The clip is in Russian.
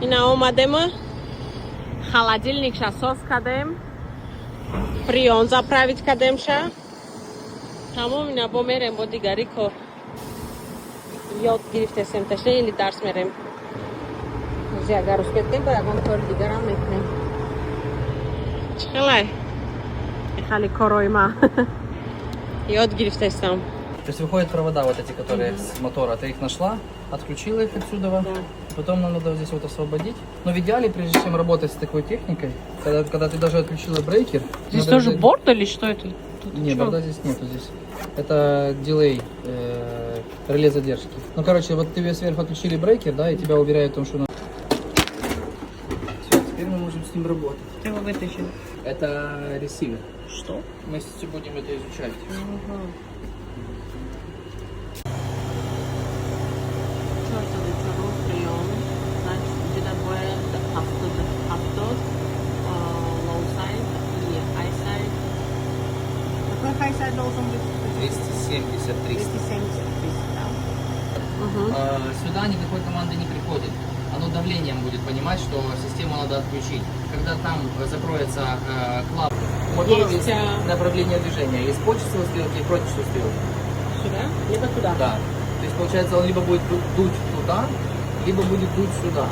Իნა օմադեմը холодильник շասոս կադեմ ֆրիոն заправить կադեմ շա Համում իნა բոմերեմ բոդի գարիքո յոտ գիրիվտեսեմ տեշնե իլի դարս մերեմ Զիագարուս կետկեմ բրագոն թորի դիգարամ մեկնեմ Չխել է Ехали коройма յոտ գիրիվտեսամ То есть выходят провода вот эти, которые с мотора. Ты их нашла, отключила их отсюда, потом нам надо здесь вот освободить. Но в идеале, прежде чем работать с такой техникой, когда ты даже отключила брейкер... Здесь тоже борт или что это? Нет, борта здесь нету. Здесь это дилей, реле задержки. Ну, короче, вот тебе сверху отключили брейкер, да, и тебя уверяют в том, что... Все, теперь мы можем с ним работать. Ты его вытащил. Это ресивер. Что? Мы сейчас будем это изучать. Какой хайсайд должен быть? 270, 300. 270, да. Сюда никакой команды не приходит. Оно давлением будет понимать, что систему надо отключить. Когда там закроется клапан, у мотора есть направление движения. Есть по часовой стрелке и против часовой стрелки. Сюда? Либо туда? Да. То есть получается он либо будет дуть туда, либо будет дуть сюда.